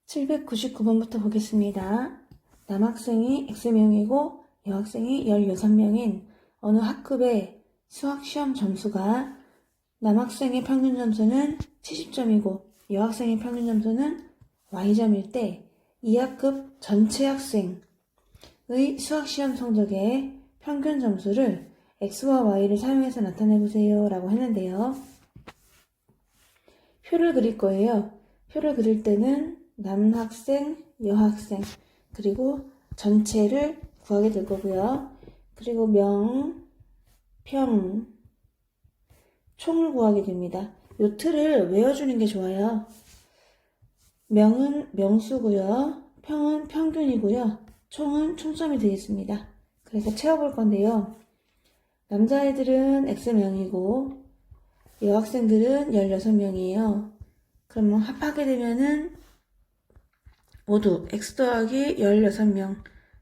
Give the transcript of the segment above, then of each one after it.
799번부터 보겠습니다. 남학생이 X명이고 여학생이 16명인 어느 학급의 수학시험 점수가 남학생의 평균 점수는 70점이고 여학생의 평균 점수는 Y점일 때 이 학급 전체 학생의 수학시험 성적의 평균 점수를 X와 Y를 사용해서 나타내보세요 라고 했는데요. 표를 그릴 거예요. 표를 그릴 때는 남학생, 여학생, 그리고 전체를 구하게 될 거고요. 그리고 명, 평, 총을 구하게 됩니다. 요 틀을 외워주는 게 좋아요. 명은 명수고요. 평은 평균이고요. 총은 총점이 되겠습니다. 그래서 채워볼 건데요. 남자애들은 X명이고 여학생들은 16명이에요. 그러면 합하게 되면은 모두 X 더하기 16명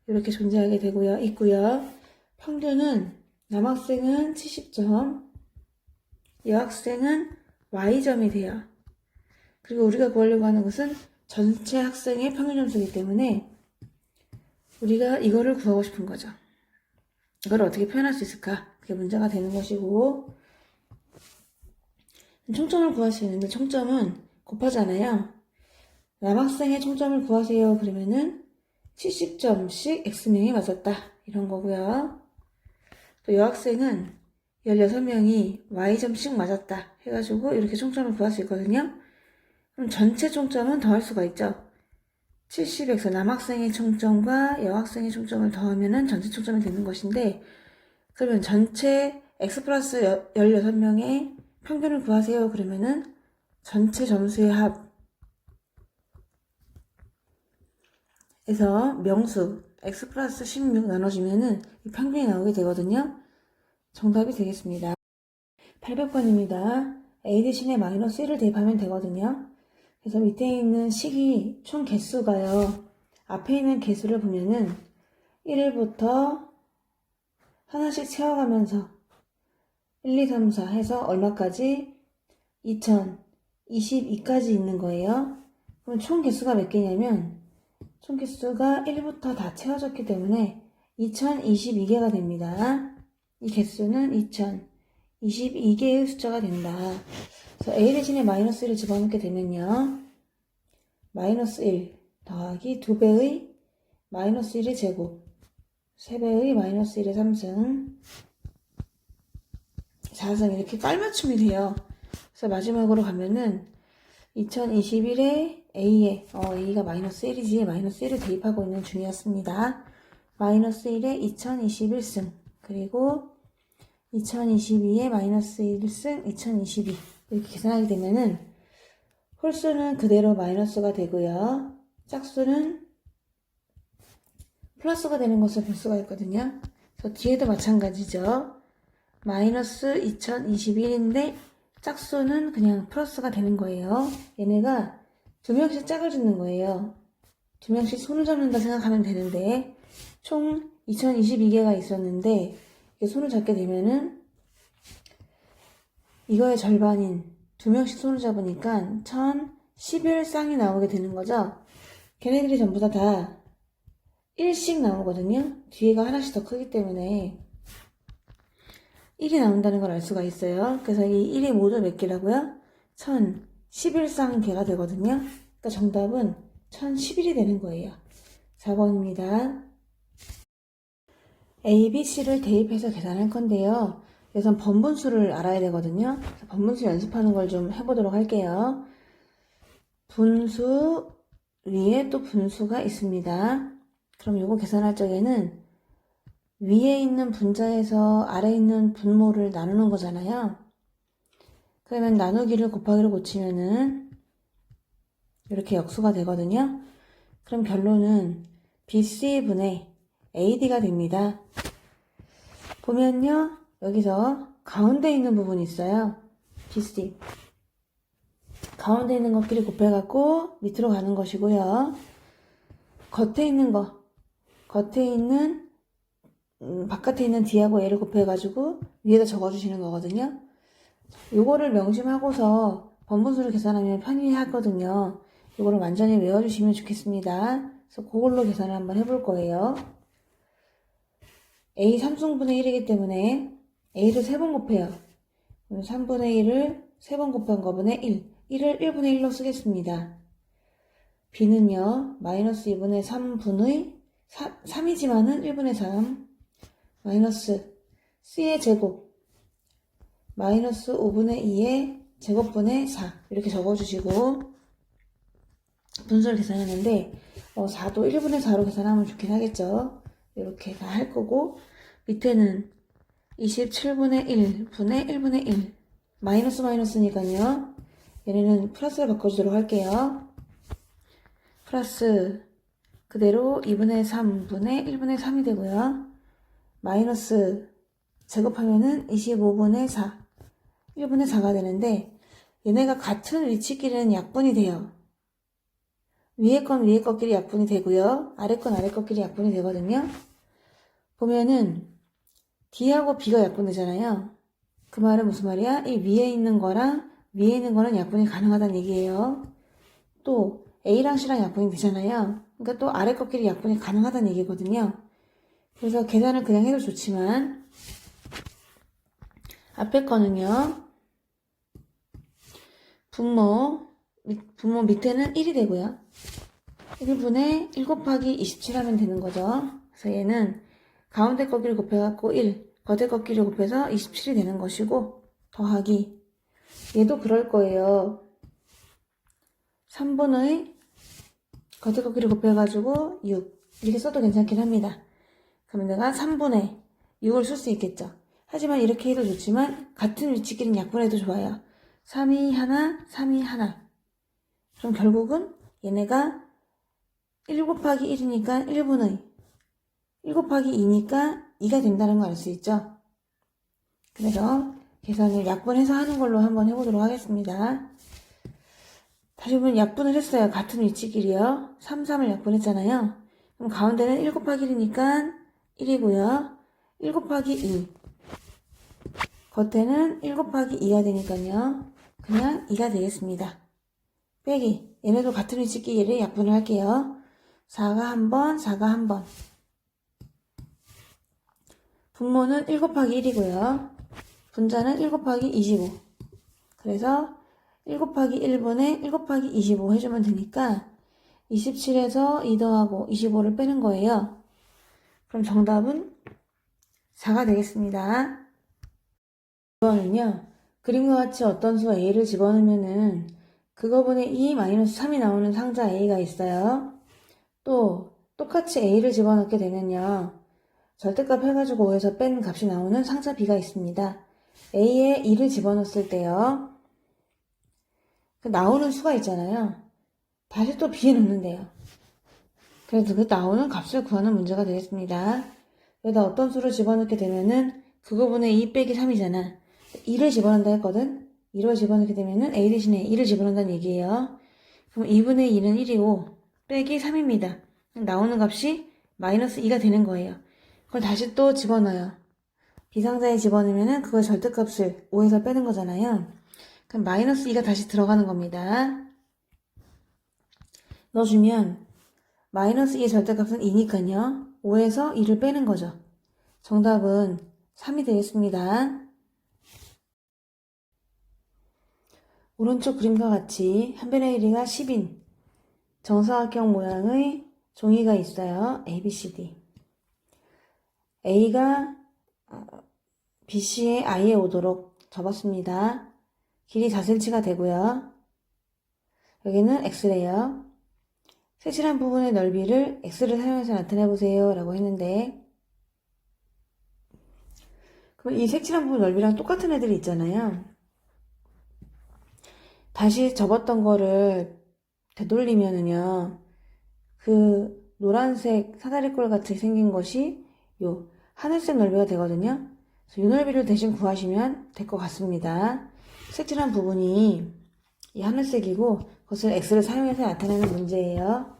이렇게 존재하게 되고요. 있고요. 평균은 남학생은 70점, 여학생은 Y점이 돼요. 그리고 우리가 구하려고 하는 것은 전체 학생의 평균 점수이기 때문에 우리가 이거를 구하고 싶은 거죠. 이걸 어떻게 표현할 수 있을까? 그게 문제가 되는 것이고, 총점을 구할 수 있는데 총점은 곱하잖아요. 남학생의 총점을 구하세요. 그러면은 70점씩 X명이 맞았다. 이런 거고요. 또 여학생은 16명이 Y점씩 맞았다. 해가지고 이렇게 총점을 구할 수 있거든요. 그럼 전체 총점은 더할 수가 있죠. 70에서 남학생의 총점과 여학생의 총점을 더하면은 전체 총점이 되는 것인데, 그러면 전체 X 플러스 16명의 평균을 구하세요. 그러면은 전체 점수의 합에서 명수 X 플러스 16 나눠주면은 이 평균이 나오게 되거든요. 정답이 되겠습니다. 800번입니다. A 대신에 마이너스 1을 대입하면 되거든요. 그래서 밑에 있는 식이 총 개수가요. 앞에 있는 개수를 보면은 1부터 하나씩 채워가면서 1, 2, 3, 4 해서 얼마까지? 2022까지 있는 거예요. 그럼 총 개수가 몇 개냐면 총 개수가 1부터 다 채워졌기 때문에 2022개가 됩니다. 이 개수는 2022개의 숫자가 된다. 그래서 A 대신에 마이너스 1을 집어넣게 되면요. 마이너스 1 더하기 2배의 마이너스 1의 제곱, 3배의 마이너스 1의 3승, 4승 이렇게 깔맞춤이 돼요. 그래서 마지막으로 가면은 2021에 A에 A가 마이너스 1이지 마이너스 1을 대입하고 있는 중이었습니다. 마이너스 1에 2021승 그리고 2022에 마이너스 1승 2022 이렇게 계산하게 되면은 홀수는 그대로 마이너스가 되고요. 짝수는 플러스가 되는 것을 볼 수가 있거든요. 그래서 뒤에도 마찬가지죠. 마이너스 2021인데 짝수는 그냥 플러스가 되는 거예요. 얘네가 두 명씩 짝을 짓는 거예요. 두 명씩 손을 잡는다 생각하면 되는데 총 2022개가 있었는데 손을 잡게 되면은 이거의 절반인 두 명씩 손을 잡으니까 1011쌍이 나오게 되는 거죠. 걔네들이 전부 다 1씩 나오거든요. 뒤에가 하나씩 더 크기 때문에 1이 나온다는 걸 알 수가 있어요. 그래서 이 1이 모두 몇 개라고요? 1011쌍 개가 되거든요. 그러니까 정답은 1011이 되는 거예요. 4번입니다. A, B, C를 대입해서 계산할 건데요. 우선 번분수를 알아야 되거든요. 번분수 연습하는 걸 좀 해보도록 할게요. 분수 위에 또 분수가 있습니다. 그럼 이거 계산할 적에는 위에 있는 분자에서 아래에 있는 분모를 나누는 거잖아요. 그러면 나누기를 곱하기로 고치면은 이렇게 역수가 되거든요. 그럼 결론은 BC분의 AD가 됩니다. 보면요. 여기서 가운데 있는 부분이 있어요. BC. 가운데 있는 것끼리 곱해갖고 밑으로 가는 것이고요. 겉에 있는 바깥에 있는 D하고 A를 곱해가지고 위에다 적어주시는 거거든요. 요거를 명심하고서 번분수를 계산하면 편리하거든요. 이거를 완전히 외워주시면 좋겠습니다. 그래서 그걸로 계산을 한번 해볼 거예요. A 3승분의 1이기 때문에 A를 3번 곱해요. 3분의 1을 3번 곱한 거분의 1. 1을 1분의 1로 쓰겠습니다. B는요, 마이너스 2분의 3분의 3이지만은 1분의 3. 마이너스 C의 제곱. 마이너스 5분의 2의 제곱분의 4. 이렇게 적어주시고, 분수를 계산했는데 4도 1분의 4로 계산하면 좋긴 하겠죠. 이렇게 다 할 거고, 밑에는 27분의 1분의 1분의 1 마이너스니까요. 얘네는 플러스를 바꿔주도록 할게요. 플러스 그대로 2분의 3분의 1분의 3이 되고요. 마이너스 제곱하면은 25분의 4 1분의 4가 되는데, 얘네가 같은 위치끼리는 약분이 돼요. 위에 건 위에 것끼리 약분이 되고요. 아래 건 아래 것끼리 약분이 되거든요. 보면은 D하고 B가 약분되잖아요. 그 말은 무슨 말이야? 이 위에 있는 거랑 위에 있는 거는 약분이 가능하다는 얘기예요. 또 A랑 C랑 약분이 되잖아요. 그러니까 또 아래 것끼리 약분이 가능하다는 얘기거든요. 그래서 계산을 그냥 해도 좋지만 앞에 거는요. 분모 밑에는 1이 되고요. 1분의 1 곱하기 27 하면 되는 거죠. 그래서 얘는 가운데 꺾기를 곱해갖고 1, 겉에 꺾기를 곱해서 27이 되는 것이고, 더하기 얘도 그럴 거예요. 3분의 겉에 꺾기를 곱해가지고 6 이렇게 써도 괜찮긴 합니다. 그러면 내가 3분의 6을 쓸 수 있겠죠. 하지만 이렇게 해도 좋지만 같은 위치끼리는 약분해도 좋아요. 3이 하나, 3이 하나. 그럼 결국은 얘네가 1 곱하기 1이니까 1분의 1 곱하기 2니까 2가 된다는 걸 알 수 있죠. 그래서 계산을 약분해서 하는 걸로 한번 해보도록 하겠습니다. 다시 보면 약분을 했어요. 같은 위치끼리요. 3, 3을 약분했잖아요. 그럼 가운데는 1 곱하기 1이니까 1이고요. 1 곱하기 2. 겉에는 1 곱하기 2가 되니까요. 그냥 2가 되겠습니다. 빼기. 얘네도 같은 위치끼리 약분을 할게요. 4가 한 번, 4가 한 번. 분모는 1 곱하기 1이고요. 분자는 1 곱하기 25. 그래서 1 곱하기 1분의 1 곱하기 25 해주면 되니까 27에서 2 더하고 25를 빼는 거예요. 그럼 정답은 4가 되겠습니다. 이번은요. 그림과 같이 어떤 수 A를 집어넣으면은 그거분의 2 마이너스 3이 나오는 상자 A가 있어요. 또 똑같이 A를 집어넣게 되면요. 절대값 해가지고 5에서 뺀 값이 나오는 상자 B가 있습니다. A에 2를 집어넣었을 때요. 그 나오는 수가 있잖아요. 다시 또 B에 넣는데요. 그래서 그 나오는 값을 구하는 문제가 되겠습니다. 여기다 어떤 수를 집어넣게 되면은 그거분의 2 빼기 3이잖아. 2를 집어넣는다 했거든. 2를 집어넣게 되면은 A 대신에 2를 집어넣는다는 얘기예요. 그럼 2분의 2는 1이고 빼기 3입니다. 나오는 값이 마이너스 2가 되는 거예요. 그걸 다시 또 집어넣어요. B상자에 집어넣으면은 그걸 절대값을 5에서 빼는 거잖아요. 그럼 마이너스 2가 다시 들어가는 겁니다. 넣어주면 마이너스 2의 절대값은 2니까요. 5에서 2를 빼는 거죠. 정답은 3이 되겠습니다. 오른쪽 그림과 같이 한 변의 길이가 10인 정사각형 모양의 종이가 있어요. A, B, C, D. A가 BC의 I에 오도록 접었습니다. 길이 4cm가 되고요. 여기는 X래요. 색칠한 부분의 넓이를 X를 사용해서 나타내보세요 라고 했는데, 그럼 이 색칠한 부분 넓이랑 똑같은 애들이 있잖아요. 다시 접었던 거를 되돌리면은요, 그 노란색 사다리꼴 같이 생긴 것이 요 하늘색 넓이가 되거든요. 그래서 이 넓이를 대신 구하시면 될 것 같습니다. 색칠한 부분이 이 하늘색이고 그것을 X를 사용해서 나타내는 문제예요.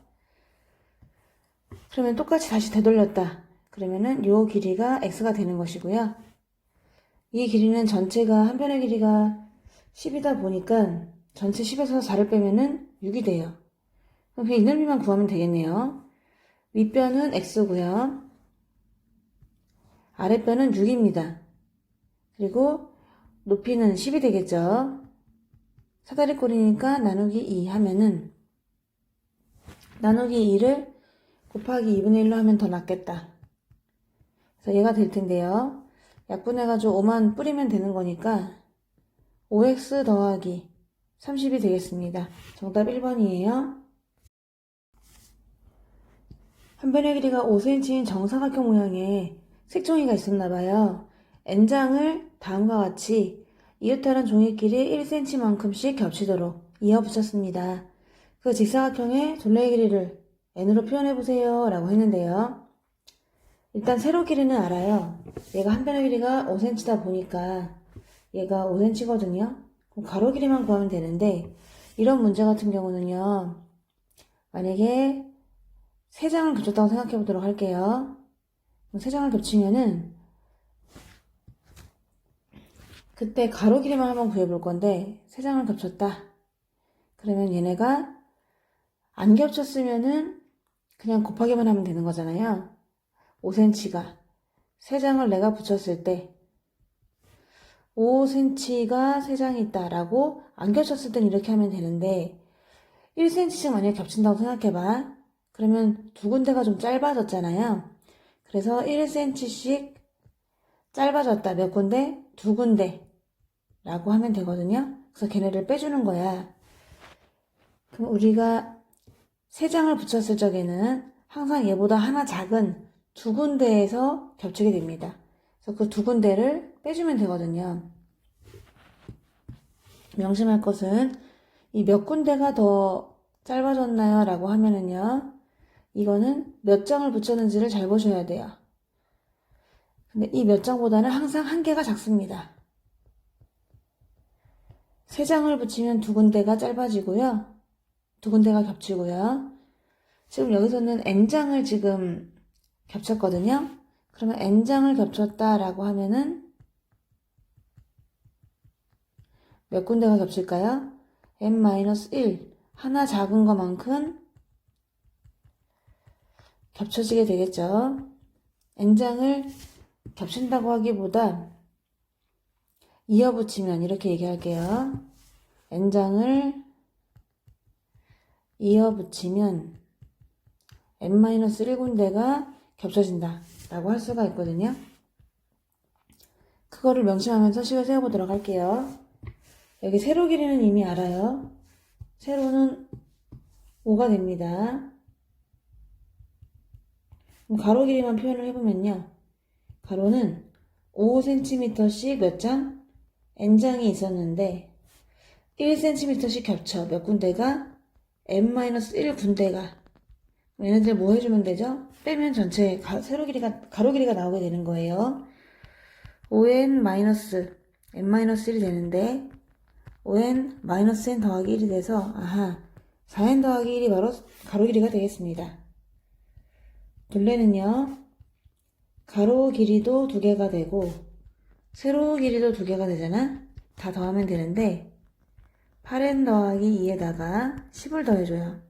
그러면 똑같이 다시 되돌렸다. 그러면은 요 길이가 X가 되는 것이고요. 이 길이는 전체가 한 변의 길이가 10이다 보니까 전체 10에서 4를 빼면은 6이 돼요. 그럼 그 이넓이만 구하면 되겠네요. 윗변은 x고요. 아랫변은 6입니다. 그리고 높이는 10이 되겠죠. 사다리꼴이니까 나누기 2 하면은 나누기 2를 곱하기 2분의 1로 하면 더 낫겠다. 그래서 얘가 될 텐데요. 약분해가지고 5만 뿌리면 되는 거니까 5x 더하기 30이 되겠습니다. 정답 1번이에요. 한 변의 길이가 5cm인 정사각형 모양의 색종이가 있었나봐요. n장을 다음과 같이 이웃다른 종이끼리 1cm만큼씩 겹치도록 이어 붙였습니다. 그 직사각형의 둘레의 길이를 n으로 표현해보세요 라고 했는데요. 일단 세로 길이는 알아요. 얘가 한 변의 길이가 5cm다 보니까 얘가 5cm거든요. 그럼 가로 길이만 구하면 되는데 이런 문제 같은 경우는요. 만약에 세 장을 겹쳤다고 생각해 보도록 할게요. 세 장을 겹치면은 그때 가로 길이만 한번 구해볼 건데 세 장을 겹쳤다. 그러면 얘네가 안 겹쳤으면은 그냥 곱하기만 하면 되는 거잖아요. 5cm가 세 장을 내가 붙였을 때 5cm가 세 장이 있다라고 안 겹쳤을 땐 이렇게 하면 되는데 1cm씩 만약에 겹친다고 생각해봐. 그러면 두 군데가 좀 짧아졌잖아요. 그래서 1cm씩 짧아졌다. 몇 군데? 두 군데 라고 하면 되거든요. 그래서 걔네를 빼주는 거야. 그럼 우리가 세 장을 붙였을 적에는 항상 얘보다 하나 작은 두 군데에서 겹치게 됩니다. 그래서 그 두 군데를 빼주면 되거든요. 명심할 것은 이 몇 군데가 더 짧아졌나요? 라고 하면은요. 이거는 몇 장을 붙였는지를 잘 보셔야 돼요. 근데 이 몇 장보다는 항상 한 개가 작습니다. 세 장을 붙이면 두 군데가 짧아지고요. 두 군데가 겹치고요. 지금 여기서는 n장을 지금 겹쳤거든요. 그러면 n장을 겹쳤다라고 하면은 몇 군데가 겹칠까요? n-1 하나 작은 것만큼 겹쳐지게 되겠죠. n장을 겹친다고 하기보다 이어붙이면 이렇게 얘기할게요. n장을 이어붙이면 n-1군데가 겹쳐진다 라고 할 수가 있거든요. 그거를 명심하면서 식을 세워보도록 할게요. 여기 세로 길이는 이미 알아요. 세로는 5가 됩니다. 그럼 가로 길이만 표현을 해보면요. 가로는 5cm씩 몇 장? n장이 있었는데 1cm씩 겹쳐. 몇 군데가? n-1 군데가. 얘네들 뭐 해주면 되죠? 빼면 전체 세로 길이가, 가로 길이가 나오게 되는 거예요. 5n-n-1이 되는데 5n-n 더하기 1이 돼서 아하 4n 더하기 1이 바로 가로 길이가 되겠습니다. 둘레는요. 가로 길이도 두 개가 되고 세로 길이도 두 개가 되잖아. 다 더하면 되는데 8n 더하기 2에다가 10을 더해줘요.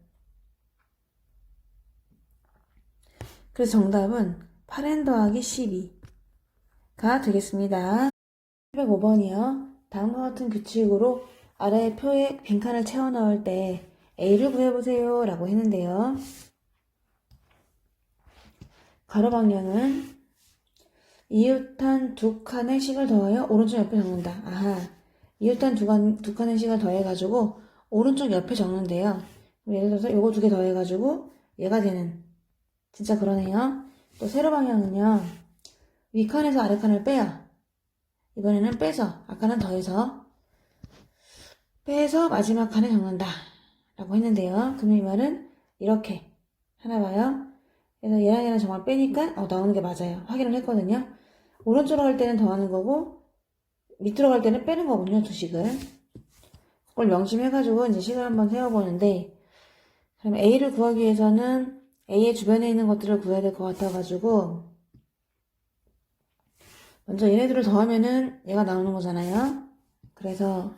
그래서 정답은 8n 더하기 12가 되겠습니다. 705번이요. 다음과 같은 규칙으로 아래 표에 빈칸을 채워 넣을 때 A를 구해보세요 라고 했는데요. 가로 방향은 이웃한 두 칸의 식을 더하여 오른쪽 옆에 적는다. 아하, 이웃한 두 칸의 식을 더해가지고 오른쪽 옆에 적는데요. 예를 들어서 요거 두 개 더해가지고 얘가 되는, 진짜 그러네요. 또 세로 방향은요. 위칸에서 아래칸을 빼요. 이번에는 빼서, 아까는 더해서 빼서 마지막 칸에 적는다 라고 했는데요. 그럼 이 말은 이렇게 하나 봐요. 그래서 얘랑 정말 빼니까 나오는 게 맞아요. 확인을 했거든요. 오른쪽으로 갈 때는 더하는 거고 밑으로 갈 때는 빼는 거군요. 두 식을. 그걸 명심해가지고 이제 식을 한번 세워보는데, 그럼 A를 구하기 위해서는 A의 주변에 있는 것들을 구해야 될 것 같아가지고 먼저 얘네들을 더하면은 얘가 나오는 거잖아요. 그래서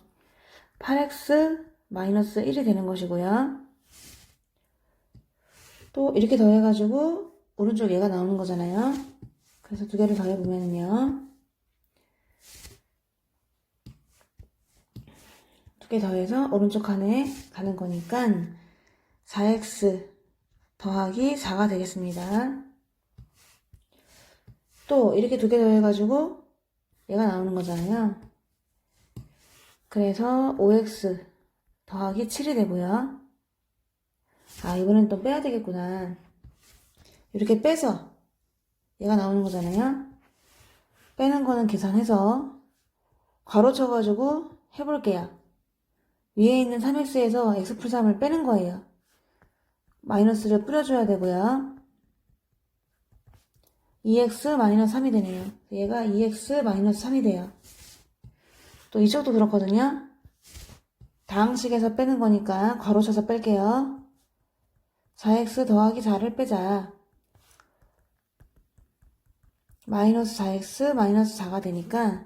8x-1이 되는 것이고요. 또 이렇게 더해가지고 오른쪽 얘가 나오는 거잖아요. 그래서 두 개를 더해보면요. 두 개 더해서 오른쪽 칸에 가는 거니까 4x 더하기 4가 되겠습니다. 또 이렇게 두 개 더해가지고 얘가 나오는 거잖아요. 그래서 5x 더하기 7이 되고요. 아, 이번엔 또 빼야 되겠구나. 이렇게 빼서 얘가 나오는 거잖아요. 빼는 거는 계산해서 괄호 쳐가지고 해볼게요. 위에 있는 3x에서 x 플 3을 빼는 거예요. 마이너스를 뿌려줘야 되고요. 2x 마이너스 3이 되네요. 얘가 2x 마이너스 3이 돼요. 또 이쪽도 그렇거든요. 다항식에서 빼는 거니까 괄호 쳐서 뺄게요. 4x 더하기 4를 빼자. 마이너스 4x 마이너스 4가 되니까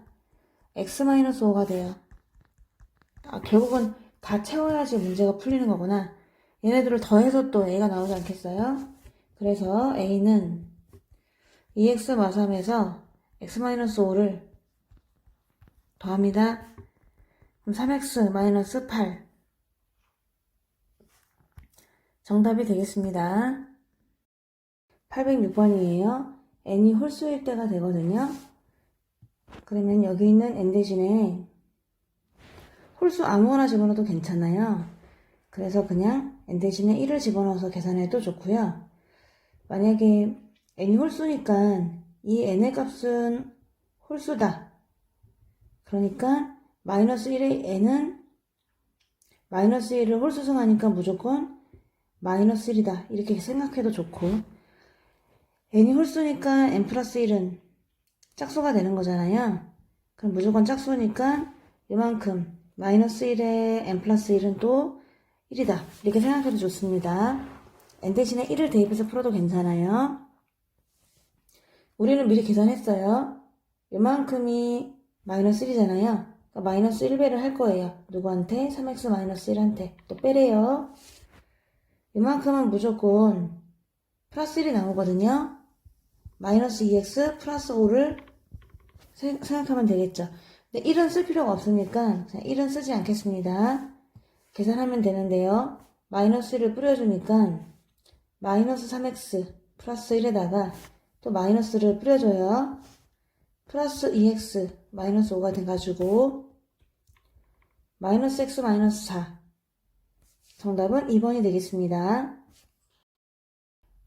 x 마이너스 5가 돼요. 아, 결국은 다 채워야지 문제가 풀리는 거구나. 얘네들을 더해서 또 a가 나오지 않겠어요? 그래서 a는 2x 마3에서 x 마이너스 5를 더합니다. 그럼 3x 마이너스 8 정답이 되겠습니다. 806번이에요. n이 홀수일 때가 되거든요. 그러면 여기 있는 n 대신에 홀수 아무거나 집어넣어도 괜찮아요. 그래서 그냥 n 대신에 1을 집어넣어서 계산해도 좋고요. 만약에 n이 홀수니까 이 n의 값은 홀수다. 그러니까 마이너스 1의 n은 마이너스 1을 홀수승하니까 무조건 마이너스 1이다. 이렇게 생각해도 좋고, n이 홀수니까 n 플러스 1은 짝수가 되는 거잖아요. 그럼 무조건 짝수니까 이만큼 마이너스 1에 n 플러스 1은 또 1이다. 이렇게 생각해도 좋습니다. n 대신에 1을 대입해서 풀어도 괜찮아요. 우리는 미리 계산했어요. 이만큼이 마이너스 1이잖아요. 그러니까 마이너스 1배를 할 거예요. 누구한테? 3x 마이너스 1한테. 또 빼래요. 이만큼은 무조건 플러스 1이 나오거든요. 마이너스 2x 플러스 5를 생각하면 되겠죠. 근데 1은 쓸 필요가 없으니까 1은 쓰지 않겠습니다. 계산하면 되는데요. 마이너스 1을 뿌려주니까 마이너스 3x 플러스 1에다가 또 마이너스를 뿌려줘요. 플러스 2x 마이너스 5가 돼가지고 마이너스 x 마이너스 4 정답은 2번이 되겠습니다.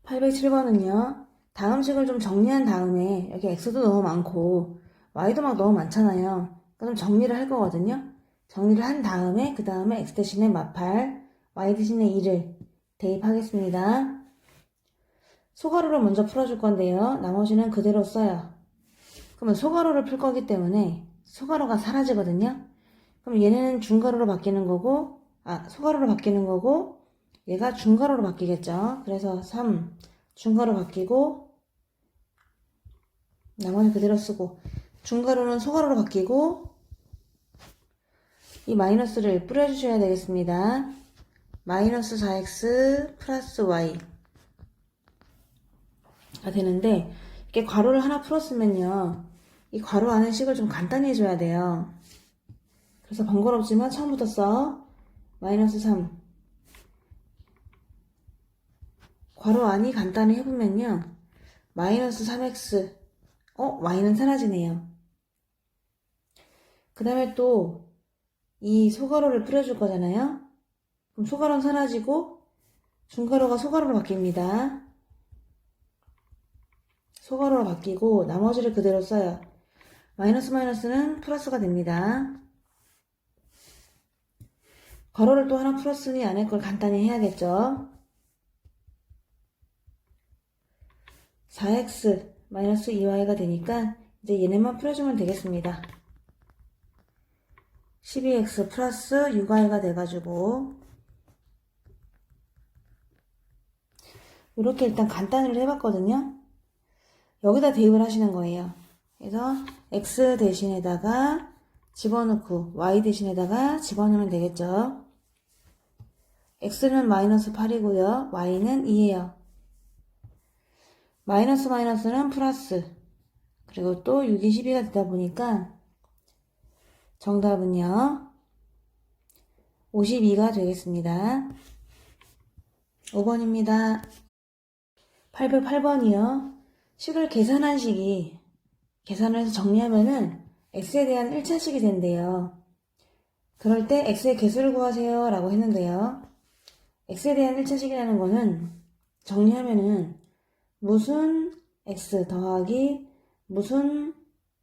807번은요. 다음식을 좀 정리한 다음에 여기 x도 너무 많고 y도 막 너무 많잖아요. 그러니까 좀 정리를 할 거거든요. 정리를 한 다음에 그 다음에 x 대신에 마8 y 대신에 2를 대입하겠습니다. 소괄호를 먼저 풀어줄 건데요. 나머지는 그대로 써요. 그러면 소괄호를 풀 거기 때문에 소괄호가 사라지거든요. 그럼 얘는 중괄호로 바뀌는 거고, 소괄호로 바뀌는 거고, 얘가 중괄호로 바뀌겠죠. 그래서 3 중괄호 바뀌고, 나머지 그대로 쓰고, 중괄호는 소괄호로 바뀌고, 이 마이너스를 뿌려주셔야 되겠습니다. 마이너스 4x 플러스 y 가 되는데, 이렇게 괄호를 하나 풀었으면요. 이 괄호 안의 식을 좀 간단히 해줘야 돼요. 그래서 번거롭지만 처음부터 써. 마이너스 3. 괄호 안이 간단히 해보면요. 마이너스 3x. y는 사라지네요. 그 다음에 또 이 소괄호를 뿌려줄 거잖아요. 그럼 소괄호는 사라지고 중괄호가 소괄호로 바뀝니다. 소괄호로 바뀌고 나머지를 그대로 써요. 마이너스 마이너스는 플러스가 됩니다. 괄호를 또 하나 풀었으니 안에 걸 간단히 해야겠죠. 4x 마이너스 2y가 되니까 이제 얘네만 풀어주면 되겠습니다. 12x 플러스 6y가 돼가지고 이렇게 일단 간단히를 해봤거든요. 여기다 대입을 하시는 거예요. 그래서 x 대신에다가 집어넣고 y 대신에다가 집어넣으면 되겠죠. x는 마이너스 8이고요. y는 2예요. 마이너스 마이너스는 플러스. 그리고 또 6이 12가 되다 보니까 정답은요. 52가 되겠습니다. 5번입니다. 808번이요. 식을 계산한 식이 계산을 해서 정리하면은 x에 대한 1차식이 된대요. 그럴 때 x의 개수를 구하세요 라고 했는데요. x에 대한 1차식이라는 거는 정리하면은 무슨 x 더하기 무슨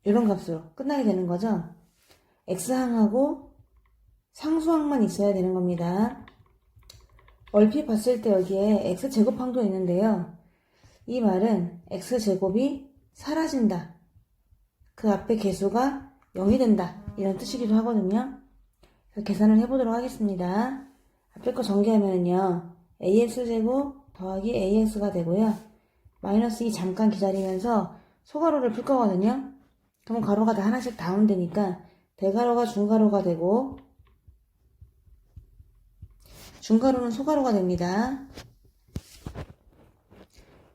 이런 값으로 끝나게 되는 거죠. x항하고 상수항만 있어야 되는 겁니다. 얼핏 봤을 때 여기에 x제곱항도 있는데요. 이 말은 x제곱이 사라진다. 그 앞에 개수가 0이 된다. 이런 뜻이기도 하거든요. 그래서 계산을 해보도록 하겠습니다. 앞에 거 전개하면요. ax제곱 더하기 ax가 되고요. 마이너스 2 잠깐 기다리면서 소가로를 풀 거거든요. 그럼 가로가 다 하나씩 다운되니까 대가로가 중가로가 되고 중가로는 소가로가 됩니다.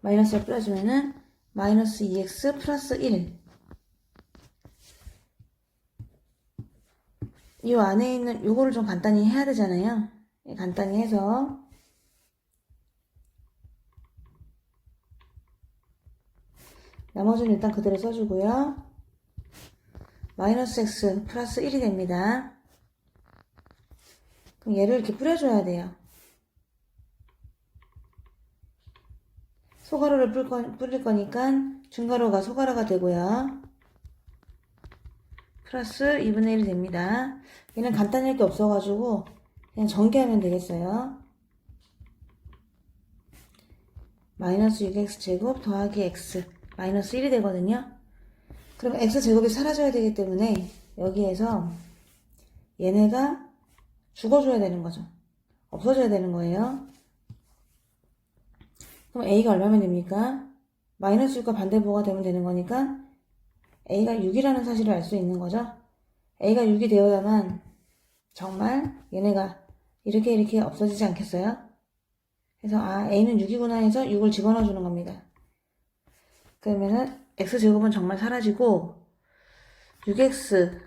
마이너스를 뿌려주면은 마이너스 2x 플러스 1. 이 안에 있는 요거를 좀 간단히 해야 되잖아요. 간단히 해서 나머지는 일단 그대로 써주고요. 마이너스 x 플러스 1이 됩니다. 그럼 얘를 이렇게 뿌려줘야 돼요. 소가로를 뿌릴 거니까 중가로가 소가로가 되고요. 플러스 2분의 1이 됩니다. 얘는 간단할 게 없어가지고 그냥 전개하면 되겠어요. 마이너스 6x제곱 더하기 x 마이너스 1이 되거든요. 그럼 x제곱이 사라져야 되기 때문에 여기에서 얘네가 죽어줘야 되는 거죠. 없어져야 되는 거예요. 그럼 a가 얼마면 됩니까? 마이너스 6과 반대부호가 되면 되는 거니까 a가 6이라는 사실을 알 수 있는 거죠. a가 6이 되어야만 정말 얘네가 이렇게 없어지지 않겠어요? 그래서 a는 6이구나 해서 6을 집어넣어 주는 겁니다. 그러면은 x제곱은 정말 사라지고 6x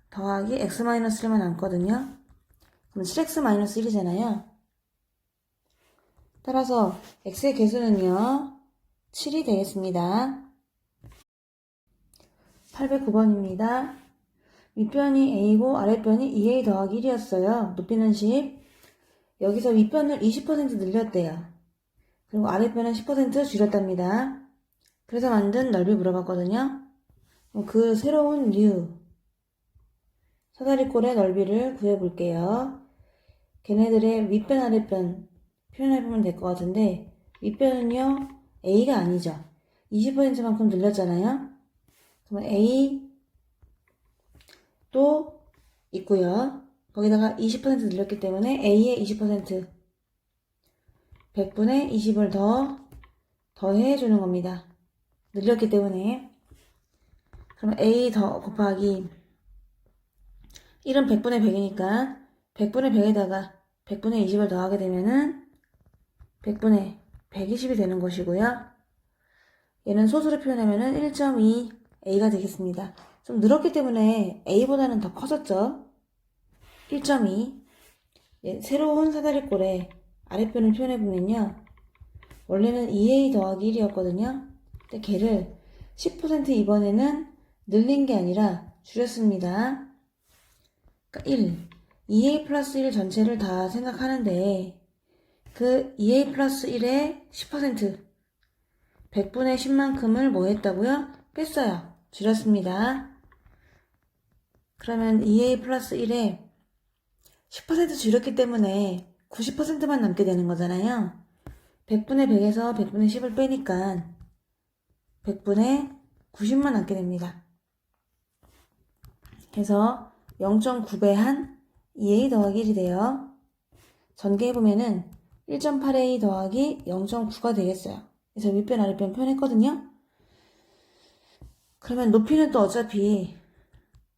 더하기 x-1만 남거든요. 그럼 7x-1이잖아요. 따라서 x의 개수는요 7이 되겠습니다. 809번입니다. 윗변이 a고 아랫변이 2a 더하기 1이었어요. 높이는 10. 여기서 윗변을 20% 늘렸대요. 그리고 아랫변은 10% 줄였답니다. 그래서 만든 넓이 물어봤거든요. 그 새로운 사다리꼴의 넓이를 구해볼게요. 걔네들의 윗변 아랫변 표현해보면 될 것 같은데 윗변은요 a가 아니죠. 20%만큼 늘렸잖아요. 그러면 a 또 있고요. 거기다가 20% 늘렸기 때문에 a의 20% 100분의 20을 더해주는 겁니다. 늘렸기 때문에. 그럼 a 더 곱하기 1은 100분의 100이니까 100분의 100에다가 100분의 20을 더하게 되면은 100분의 120이 되는 것이고요. 얘는 소수로 표현하면은 1.2 a가 되겠습니다. 좀 늘었기 때문에 a보다는 더 커졌죠. 1.2. 새로운 사다리꼴의 아랫변을 표현해보면요. 원래는 2a 더하기 1이었거든요. 근데 걔를 10% 이번에는 늘린 게 아니라 줄였습니다. 그러니까 1. 2a 플러스 1 전체를 다 생각하는데 그 2a 플러스 1의 10% 100분의 10만큼을 뭐 했다고요? 뺐어요. 줄였습니다. 그러면 2a 플러스 1에 10% 줄였기 때문에 90%만 남게 되는 거잖아요. 100분의 100에서 100분의 10을 빼니까 100분의 90만 남게 됩니다. 그래서 0.9배한 2a 더하기 1이 돼요. 전개해보면은 1.8a 더하기 0.9가 되겠어요. 그래서 윗변 아랫변 표현했거든요. 그러면 높이는 또 어차피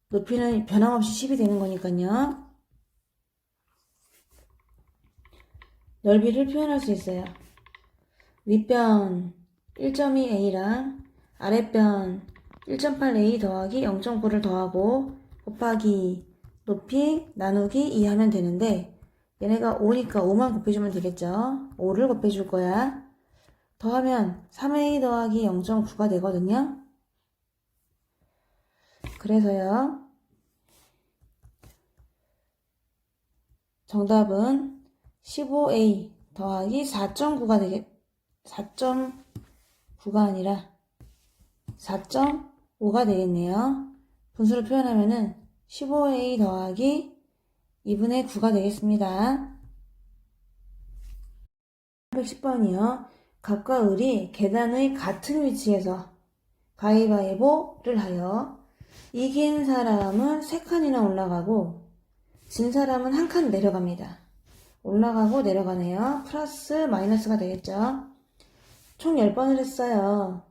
높이는 변함없이 10이 되는 거니까요. 넓이를 표현할 수 있어요. 윗변 1.2a랑 아랫변 1.8a 더하기 0.9를 더하고 곱하기 높이 나누기 2 하면 되는데 얘네가 5니까 5만 곱해주면 되겠죠. 5를 곱해줄 거야. 더하면 3a 더하기 0.9가 되거든요. 그래서요. 정답은 15a 더하기 4.9가 4.9가 아니라 4.5가 되겠네요. 분수를 표현하면은 15a 더하기 2분의 9가 되겠습니다. 110번이요. 갑과 을이 계단의 같은 위치에서 가위바위보를 하여 이긴 사람은 3칸이나 올라가고 진 사람은 1칸 내려갑니다. 올라가고 내려가네요. 플러스 마이너스가 되겠죠. 총 10번을 했어요.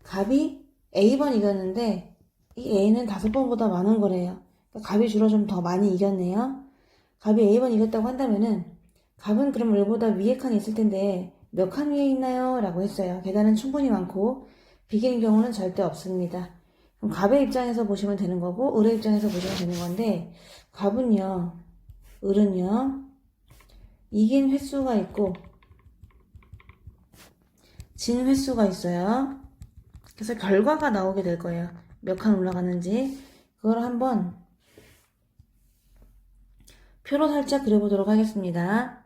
갑이 A번 이겼는데 이 A는 5번보다 많은 거래요. 그러니까 갑이 주로 좀 더 많이 이겼네요. 갑이 A번 이겼다고 한다면은 갑은 그럼 을보다 위에 칸이 있을 텐데 몇 칸 위에 있나요? 라고 했어요. 계단은 충분히 많고 비기는 경우는 절대 없습니다. 그럼 갑의 입장에서 보시면 되는 거고 을의 입장에서 보시면 되는 건데 갑은요, 을은요 이긴 횟수가 있고 진 횟수가 있어요. 그래서 결과가 나오게 될 거예요. 몇 칸 올라갔는지 그걸 한번 표로 살짝 그려보도록 하겠습니다.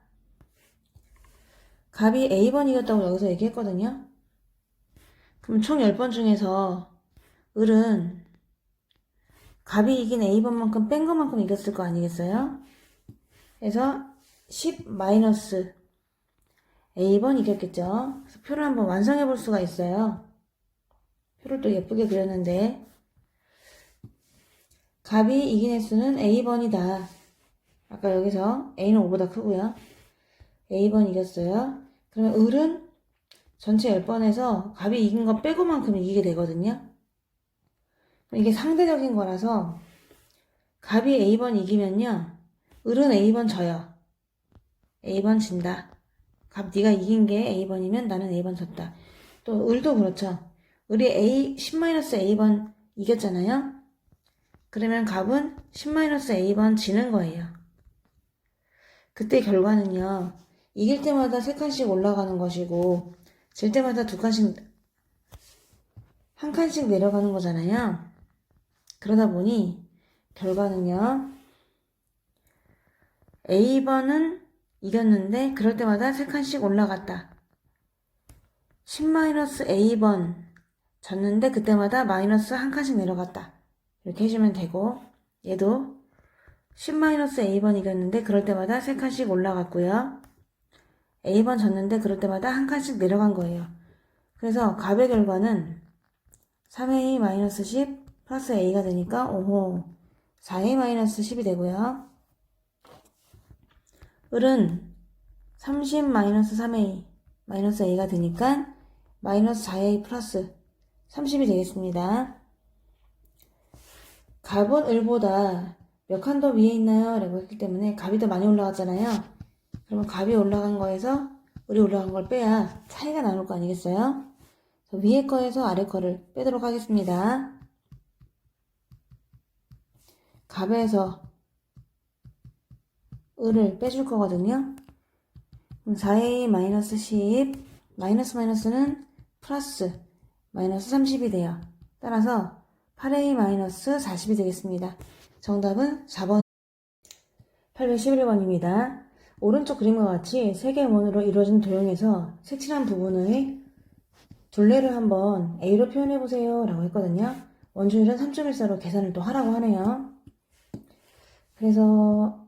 갑이 A번 이겼다고 여기서 얘기했거든요. 그럼 총 10번 중에서 을은 갑이 이긴 A번만큼 뺀 것만큼 이겼을 거 아니겠어요? 그래서 10 마이너스 A번 이겼겠죠. 그래서 표를 한번 완성해 볼 수가 있어요. 표를 또 예쁘게 그렸는데 갑이 이긴 횟수는 A번이다. 아까 여기서 A는 5보다 크고요. A번 이겼어요. 그러면 을은 전체 10번에서 갑이 이긴 거 빼고만큼 이기게 되거든요. 이게 상대적인 거라서 갑이 A번 이기면요. 을은 A번 져요. A번 진다. 갑 네가 이긴 게 A번이면 나는 A번 졌다. 또 을도 그렇죠. 을이 10-A번 이겼잖아요. 그러면 갑은 10-A번 지는 거예요. 그때 결과는요. 이길 때마다 3칸씩 올라가는 것이고 질 때마다 2칸씩 한 칸씩 내려가는 거잖아요. 그러다 보니 결과는요. A번은 이겼는데 그럴 때마다 3칸씩 올라갔다. 10-A번 졌는데 그때마다 마이너스 한 칸씩 내려갔다. 이렇게 해주면 되고 얘도 10-A번 이겼는데 그럴 때마다 3칸씩 올라갔고요. A번 졌는데 그럴 때마다 한 칸씩 내려간 거예요. 그래서 갑의 결과는 3A-10 플러스 A가 되니까 오호 4A-10이 되고요. 을은 30-3A A가 되니까 마이너스 4A 플러스 30이 되겠습니다. 갑은 을보다 몇 칸 더 위에 있나요? 라고 했기 때문에 갑이 더 많이 올라갔잖아요. 그러면 갑이 올라간 거에서 을이 올라간 걸 빼야 차이가 나올 거 아니겠어요? 위에 거에서 아래 거를 빼도록 하겠습니다. 갑에서 을을 빼줄 거거든요. 그럼 4A-10 마이너스는 플러스 마이너스 30이 돼요. 따라서 8A-40이 되겠습니다. 정답은 4번. 811번입니다. 오른쪽 그림과 같이 3개의 원으로 이루어진 도형에서 색칠한 부분의 둘레를 한번 A로 표현해보세요 라고 했거든요. 원주율은 3.14로 계산을 또 하라고 하네요. 그래서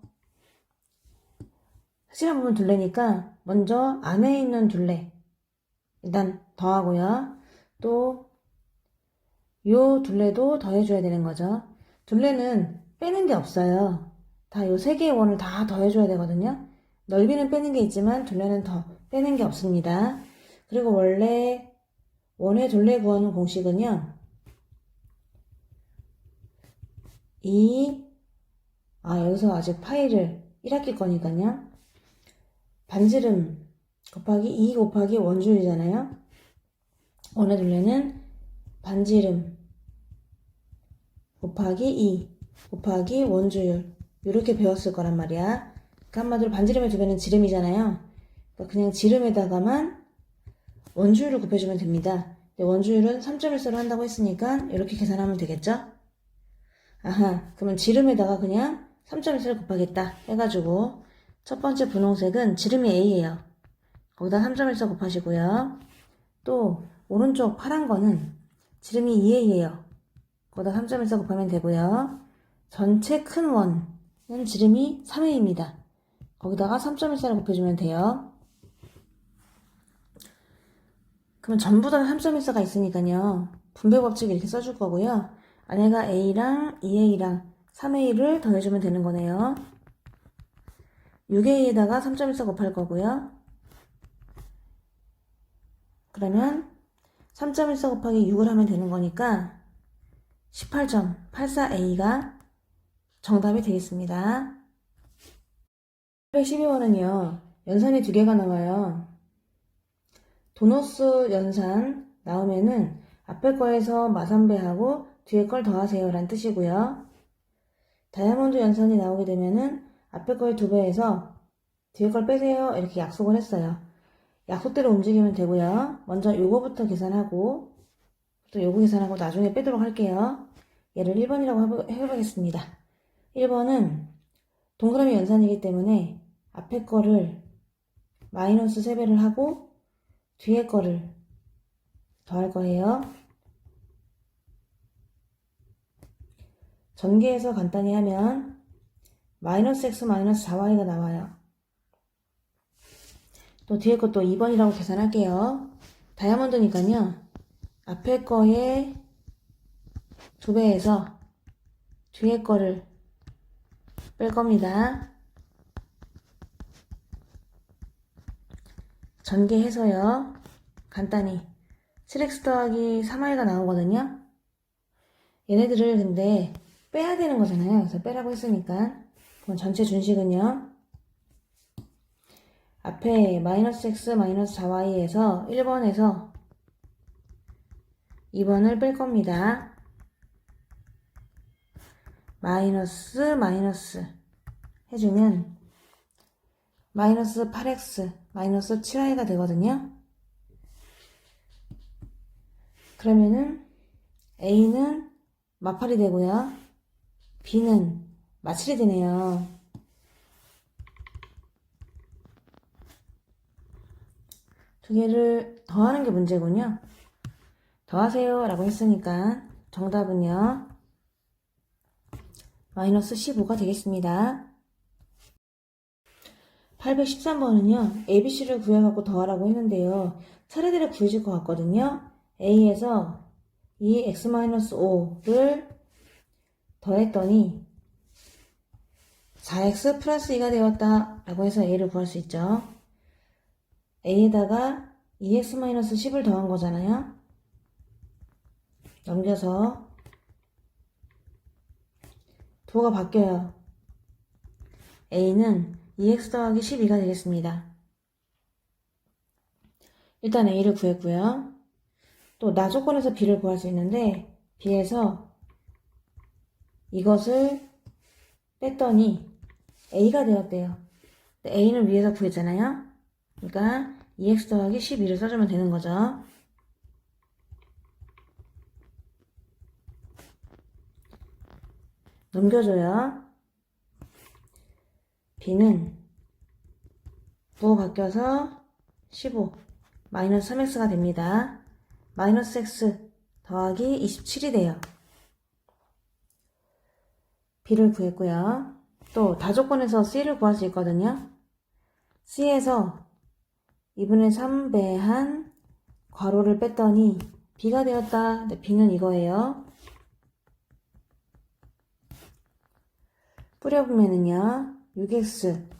색칠한 부분 둘레니까 먼저 안에 있는 둘레 일단 더하고요. 또 요 둘레도 더해줘야 되는 거죠. 둘레는 빼는 게 없어요. 다 요 3개의 원을 다 더해줘야 되거든요. 넓이는 빼는 게 있지만 둘레는 더 빼는 게 없습니다. 그리고 원래 원의 둘레 구하는 공식은요. 여기서 아직 파이를 1학기 거니까요. 반지름 곱하기 2 곱하기 원주율이잖아요. 원의 둘레는 반지름 곱하기 2 곱하기 원주율 이렇게 배웠을 거란 말이야. 그러니까 한마디로 반지름의 두 배는 지름이잖아요. 그러니까 그냥 지름에다가만 원주율을 곱해주면 됩니다. 원주율은 3.14로 한다고 했으니까 이렇게 계산하면 되겠죠? 아하, 그러면 지름에다가 그냥 3.14를 곱하겠다 해가지고 첫 번째 분홍색은 지름이 A예요. 거기다 3.14 곱하시고요. 또 오른쪽 파란 거는 지름이 2A예요. 거기다 3.14 곱하면 되고요. 전체 큰 원은 지름이 3A입니다. 거기다가 3.14를 곱해주면 돼요. 그럼 전부 다 3.14가 있으니까요. 분배 법칙 이렇게 써줄 거고요. 안에가 A랑 2A랑 3A를 더해주면 되는 거네요. 6A에다가 3.14 곱할 거고요. 그러면 3.14 곱하기 6을 하면 되는 거니까 18.84A가 정답이 되겠습니다. 812번은요. 연산이 두 개가 나와요. 도너스 연산 나오면은 앞에 거에서 마삼배하고 뒤에 걸 더하세요 라는 뜻이고요. 다이아몬드 연산이 나오게 되면은 앞에 거의 2배에서 뒤에 걸 빼세요 이렇게 약속을 했어요. 약속대로 움직이면 되고요. 먼저 요거부터 계산하고 또 요거 계산하고 나중에 빼도록 할게요. 얘를 1번이라고 해보겠습니다. 1번은 동그라미 연산이기 때문에 앞에 거를 마이너스 3배를 하고 뒤에 거를 더할 거예요. 전개해서 간단히 하면 마이너스 x 마이너스 4y가 나와요. 또 뒤에 것도 2번이라고 계산할게요. 다이아몬드니까요. 앞에 거에 2배에서 뒤에 거를 뺄 겁니다. 전개해서요. 간단히 7x 더하기 3y가 나오거든요. 얘네들을 근데 빼야 되는 거잖아요. 그래서 빼라고 했으니까 그럼 전체 준식은요. 앞에 마이너스 x 마이너스 4y에서 1번에서 2번을 뺄 겁니다. 마이너스 마이너스 해주면 마이너스 8x 마이너스 7y가 되거든요. 그러면은 A는 마팔이 되고요. B는 마칠이 되네요. 두 개를 더하는 게 문제군요. 더하세요 라고 했으니까 정답은요. 마이너스 15가 되겠습니다. 813번은요. ABC를 구해갖고 더하라고 했는데요. 차례대로 구해질 것 같거든요. A에서 2x-5를 더했더니 4x 플러스 2가 되었다 라고 해서 A를 구할 수 있죠. A에다가 2x-10을 더한 거잖아요. 넘겨서 부호가 바뀌어요. A는 2x 더하기 12가 되겠습니다. 일단 A를 구했고요. 또 나 조건에서 B를 구할 수 있는데 B에서 이것을 뺐더니 A가 되었대요. A는 위에서 구했잖아요. 그러니까 2x 더하기 12를 써주면 되는 거죠. 넘겨줘요. B는 부호 바뀌어서 15 마이너스 3x가 됩니다. 마이너스 x 더하기 27이 돼요. B를 구했고요. 또 다조건에서 C를 구할 수 있거든요. C에서 2분의 3배한 괄호를 뺐더니 B가 되었다. 네, B는 이거예요. 뿌려보면은요. 6x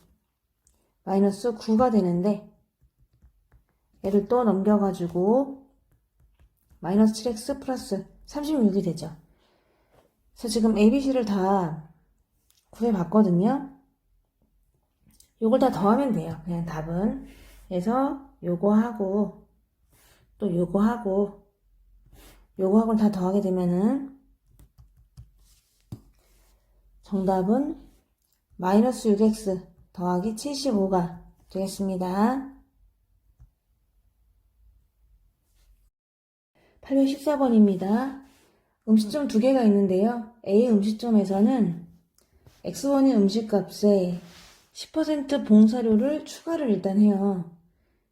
마이너스 9가 되는데 얘를 또 넘겨가지고 마이너스 7x 플러스 36이 되죠. 그래서 지금 ABC를 다 구해봤거든요. 요걸 다 더하면 돼요. 그냥 답은. 그래서 요거 하고 또 요거 하고 요거하고 다 더하게 되면은 정답은 마이너스 6x 더하기 75가 되겠습니다. 814번입니다. 음식점 두 개가 있는데요. A 음식점에서는 x1의 음식값에 10% 봉사료를 추가를 일단 해요.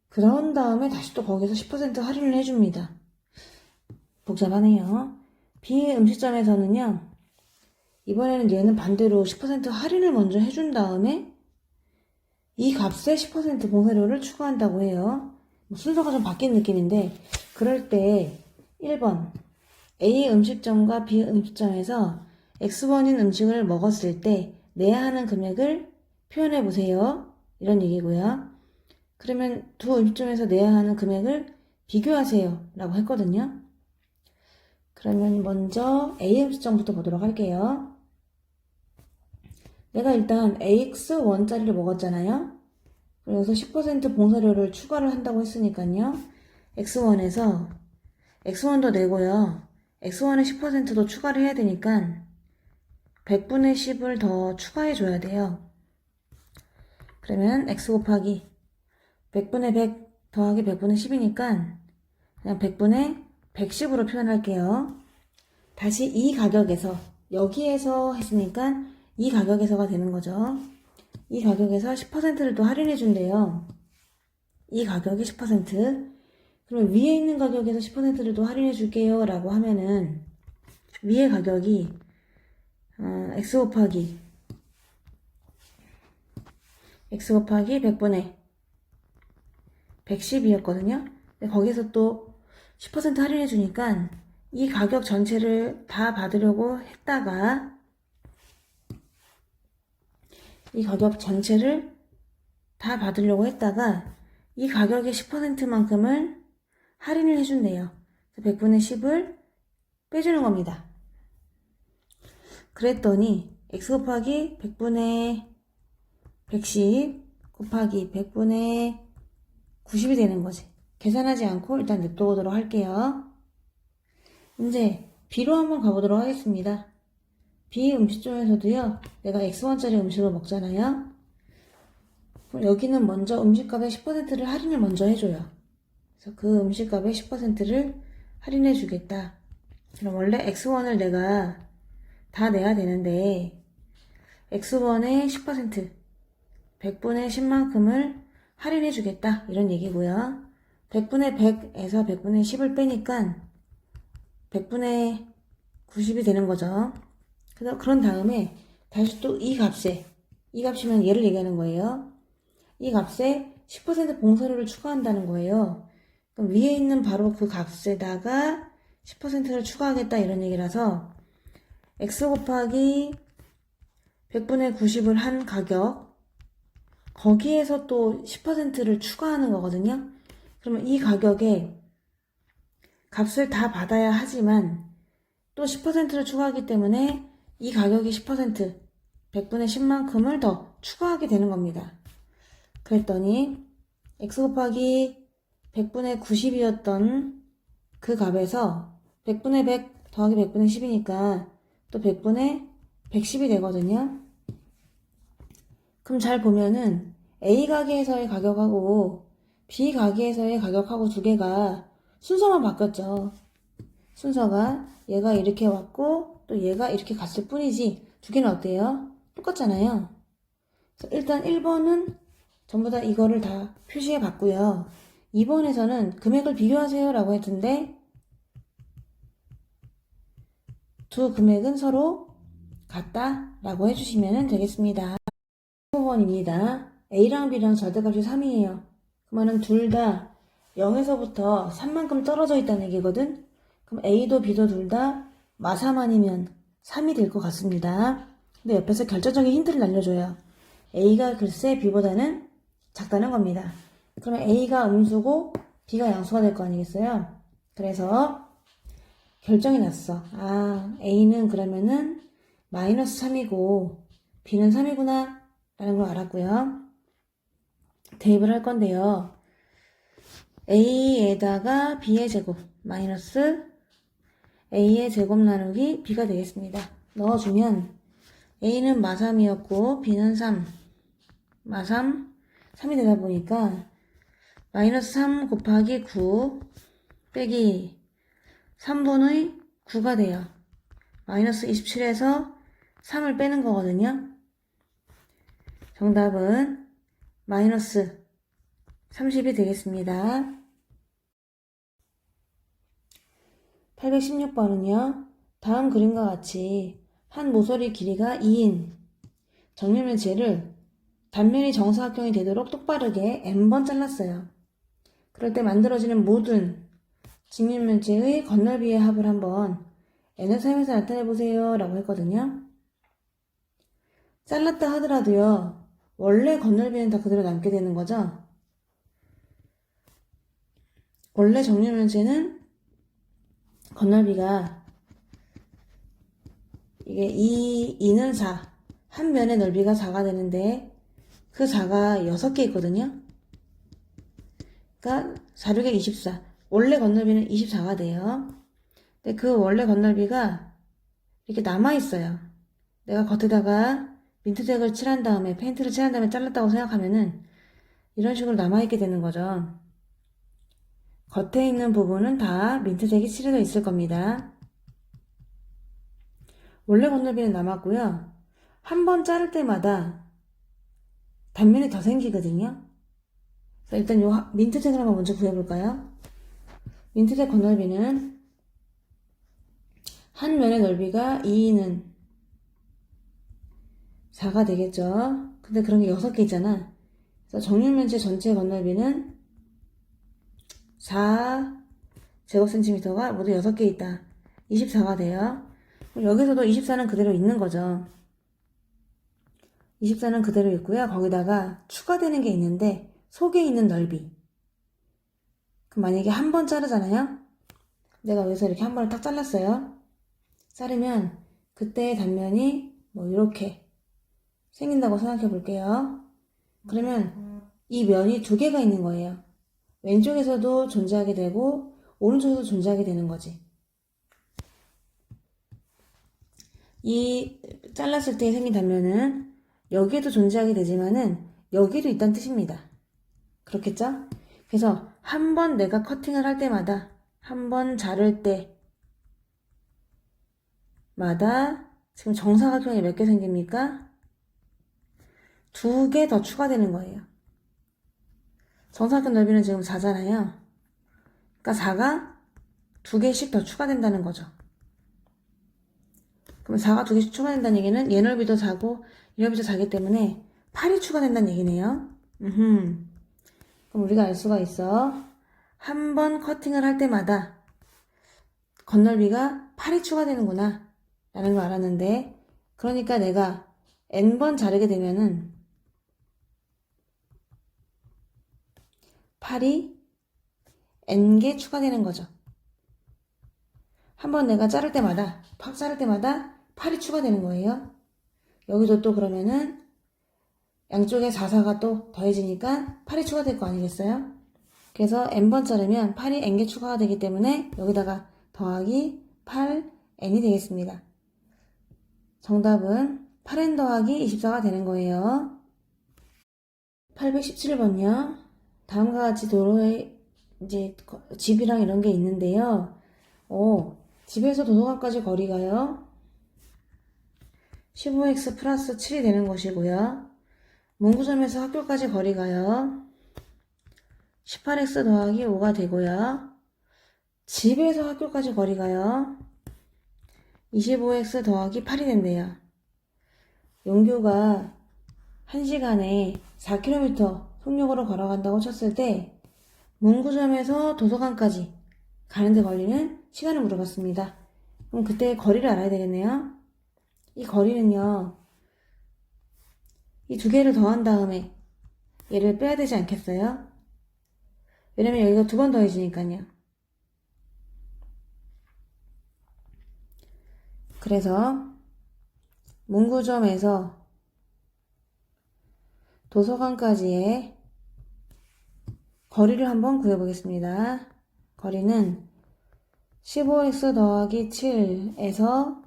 그런 다음에 다시 또 거기서 10% 할인을 해줍니다. 복잡하네요. B 음식점에서는요. 이번에는 얘는 반대로 10% 할인을 먼저 해준 다음에 이 값에 10% 봉사료를 추가한다고 해요. 순서가 좀 바뀐 느낌인데 그럴 때 1번 A 음식점과 B 음식점에서 X1인 음식을 먹었을 때 내야 하는 금액을 표현해 보세요. 이런 얘기고요. 그러면 두 음식점에서 내야 하는 금액을 비교하세요 라고 했거든요. 그러면 먼저 A 음식점부터 보도록 할게요. 내가 일단 AX1짜리를 먹었잖아요. 그래서 10% 봉사료를 추가를 한다고 했으니까요. X1에서 X1도 내고요. X1에 10%도 추가를 해야 되니까 100분의 10을 더 추가해 줘야 돼요. 그러면 X 곱하기 100분의 100 더하기 100분의 10이니까 그냥 100분의 110으로 표현할게요. 다시 이 가격에서 여기에서 했으니까 이 가격에서가 되는 거죠. 이 가격에서 10%를 또 할인해 준대요. 이 가격이 10%. 그러면 위에 있는 가격에서 10%를 또 할인해 줄게요 라고 하면은 위에 가격이 x 곱하기 100분의 110이었거든요. 근데 거기서 또 10% 할인해 주니까 이 가격 전체를 다 받으려고 했다가 이 가격의 10%만큼을 할인을 해준대요. 100분의 10을 빼주는 겁니다. 그랬더니 x 곱하기 100분의 110 곱하기 100분의 90이 되는 거지. 계산하지 않고 일단 냅둬보도록 할게요. 이제 B로 한번 가보도록 하겠습니다. B 음식점에서도요. 내가 X1짜리 음식을 먹잖아요. 그럼 여기는 먼저 음식값의 10%를 할인을 먼저 해줘요. 그래서 그 음식값의 10%를 할인해 주겠다. 그럼 원래 X1을 내가 다 내야 되는데 X1의 10% 100분의 10만큼을 할인해 주겠다 이런 얘기고요. 100분의 100에서 100분의 10을 빼니까 100분의 90이 되는 거죠. 그런 다음에 다시 또 이 값이면 얘를 얘기하는 거예요. 이 값에 10% 봉사료를 추가한다는 거예요. 그럼 위에 있는 바로 그 값에다가 10%를 추가하겠다 이런 얘기라서 x 곱하기 100분의 90을 한 가격 거기에서 또 10%를 추가하는 거거든요. 그러면 이 가격에 값을 다 받아야 하지만 또 10%를 추가하기 때문에 이 가격이 10% 100분의 10만큼을 더 추가하게 되는 겁니다. 그랬더니 x 곱하기 100분의 90이었던 그 값에서 100분의 100 더하기 100분의 10이니까 또 100분의 110이 되거든요. 그럼 잘 보면은 A 가게에서의 가격하고 B 가게에서의 가격하고 두 개가 순서만 바뀌었죠. 순서가 얘가 이렇게 왔고 또 얘가 이렇게 갔을 뿐이지 두 개는 어때요? 똑같잖아요. 그래서 일단 1번은 전부 다 이거를 다 표시해 봤고요. 2번에서는 금액을 비교하세요 라고 했는데 두 금액은 서로 같다 라고 해주시면 되겠습니다. 5번입니다. A랑 B랑 절대값이 3이에요. 그러면 둘 다 0에서부터 3만큼 떨어져 있다는 얘기거든. 그럼 A도 B도 둘 다 마3 아니면 3이 될 것 같습니다. 근데 옆에서 결정적인 힌트를 날려줘요. A가 글쎄 B보다는 작다는 겁니다. 그러면 A가 음수고 B가 양수가 될 거 아니겠어요? 그래서 결정이 났어. A는 그러면은 마이너스 3이고 B는 3이구나 라는 걸 알았고요. 대입을 할 건데요. A에다가 B의 제곱 마이너스 A의 제곱 나누기 B가 되겠습니다. 넣어주면 A는 마3이었고 B는 3, 마3, 3이 되다 보니까 마이너스 3 곱하기 9 빼기 3분의 9가 돼요. 마이너스 27에서 3을 빼는 거거든요. 정답은 마이너스 30이 되겠습니다. 816번은요. 다음 그림과 같이 한 모서리 길이가 2인 정육면체를 단면이 정사각형이 되도록 똑바르게 n번 잘랐어요. 그럴 때 만들어지는 모든 직육면체의 건널비의 합을 한번 n을 사용해서 나타내보세요 라고 했거든요. 잘랐다 하더라도요. 원래 건널비는 다 그대로 남게 되는 거죠. 원래 정육면체는 건널비가 이게 2는 4, 한 면의 넓이가 4가 되는데 그 4가 6개 있거든요. 그러니까 4, 6에 24. 원래 건널비는 24가 돼요. 근데 그 원래 건널비가 이렇게 남아있어요. 내가 겉에다가 민트색을 칠한 다음에 페인트를 칠한 다음에 잘랐다고 생각하면은 이런 식으로 남아있게 되는 거죠. 겉에 있는 부분은 다 민트색이 칠해져 있을 겁니다. 원래 건널비는 남았고요. 한 번 자를 때마다 단면이 더 생기거든요. 일단 요 민트색을 한번 먼저 구해볼까요? 민트색 건널비는 한 면의 넓이가 2는 4가 되겠죠. 근데 그런 게 6개 있잖아. 그래서 정육면체 전체 건널비는 4 제곱센티미터가 모두 6개 있다. 24가 돼요. 여기서도 24는 그대로 있는 거죠. 24는 그대로 있고요. 거기다가 추가되는 게 있는데 속에 있는 넓이. 그럼 만약에 한 번 자르잖아요. 내가 여기서 이렇게 한 번을 딱 잘랐어요. 자르면 그때의 단면이 뭐 이렇게 생긴다고 생각해 볼게요. 그러면 이 면이 두 개가 있는 거예요. 왼쪽에서도 존재하게 되고 오른쪽에서도 존재하게 되는 거지. 이 잘랐을 때 생긴 단면은 여기에도 존재하게 되지만은 여기도 있다는 뜻입니다. 그렇겠죠? 그래서 한 번 내가 커팅을 할 때마다 한 번 자를 때마다 지금 정사각형이 몇 개 생깁니까? 2개 더 추가되는 거예요. 정사각형 넓이는 지금 4잖아요. 그러니까 4가 2개씩 더 추가된다는 거죠. 그럼 4가 2개씩 추가된다는 얘기는 얘 넓이도 4고 이 넓이도 4기 때문에 8이 추가된다는 얘기네요. 그럼 우리가 알 수가 있어. 한 번 커팅을 할 때마다 건널비가 8이 추가되는구나 라는 걸 알았는데, 그러니까 내가 n번 자르게 되면은 8이 n개 추가되는 거죠. 한 번 내가 자를 때마다 8이 추가되는 거예요. 여기도 또 그러면은 양쪽에 4, 4가 또 더해지니까 8이 추가될 거 아니겠어요? 그래서 n번 자르면 8이 n개 추가가 되기 때문에 여기다가 더하기 8n이 되겠습니다. 정답은 8n 더하기 24가 되는 거예요. 817번요. 다음과 같이 도로에 이제 집이랑 이런 게 있는데요. 집에서 도서관까지 거리가요. 15x 플러스 7이 되는 것이고요. 문구점에서 학교까지 거리가요. 18x 더하기 5가 되고요. 집에서 학교까지 거리가요. 25x 더하기 8이 된대요. 용규가 1시간에 4km 속력으로 걸어간다고 쳤을 때 문구점에서 도서관까지 가는데 걸리는 시간을 물어봤습니다. 그럼 그때 거리를 알아야 되겠네요. 이 거리는요, 이 두 개를 더한 다음에 얘를 빼야 되지 않겠어요? 왜냐면 여기가 두 번 더해지니까요. 그래서 문구점에서 도서관까지의 거리를 한번 구해보겠습니다. 거리는 15x 더하기 7에서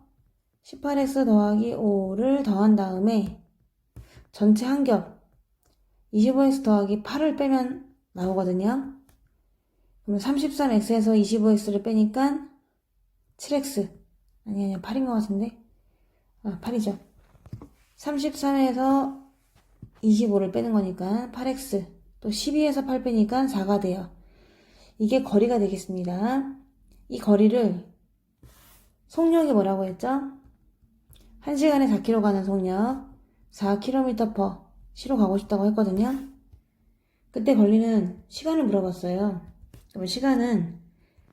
18x 더하기 5를 더한 다음에 전체 한 겹 25x 더하기 8을 빼면 나오거든요. 그러면 33x에서 25x를 빼니까 7x 아니 8인 것 같은데 8이죠. 33에서 25를 빼는 거니까 8x 또 12에서 8 빼니까 4가 돼요. 이게 거리가 되겠습니다. 이 거리를 속력이 뭐라고 했죠? 1시간에 4km 가는 속력 4km/시로 가고 싶다고 했거든요. 그때 걸리는 시간을 물어봤어요. 그럼 시간은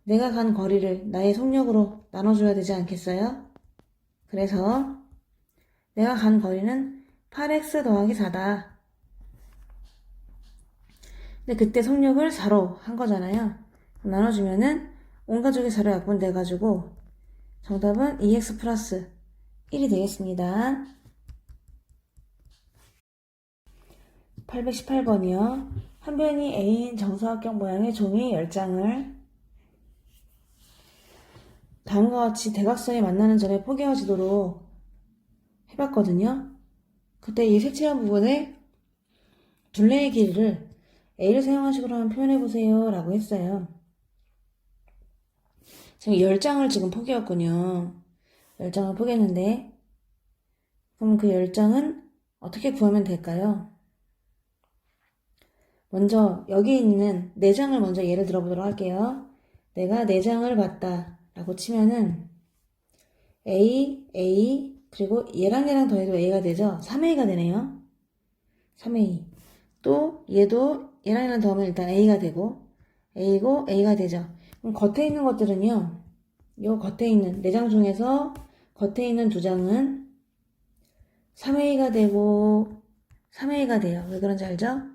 내가 간 거리를 나의 속력으로 나눠줘야 되지 않겠어요? 그래서 내가 간 거리는 8x 더하기 4다. 근데 그때 속력을 4로 한 거잖아요. 나눠주면은 온 가족이 4로 약분돼가지고 정답은 2x 플러스 1이 되겠습니다. 818번이요. 한 변이 A인 정사각형 모양의 종이 10장을 다음과 같이 대각선이 만나는 전에 포개어지도록 해봤거든요. 그때 이 색칠한 부분에 둘레의 길이를 A를 사용한 식으로 한번 표현해보세요 라고 했어요. 지금 10장을 지금 포개었군요. 10장을 포개했는데 그럼 그 10장은 어떻게 구하면 될까요? 먼저 여기 있는 4장을 먼저 예를 들어보도록 할게요. 내가 4장을 봤다 라고 치면은 A, 그리고 얘랑 더해도 A가 되죠? 3A가 되네요. 3A. 또 얘도 얘랑 더하면 일단 A가 되고 A고 A가 되죠. 그럼 겉에 있는 것들은요. 요 겉에 있는 4장 중에서 겉에 있는 2장은 3A가 되고 3A가 돼요. 왜 그런지 알죠?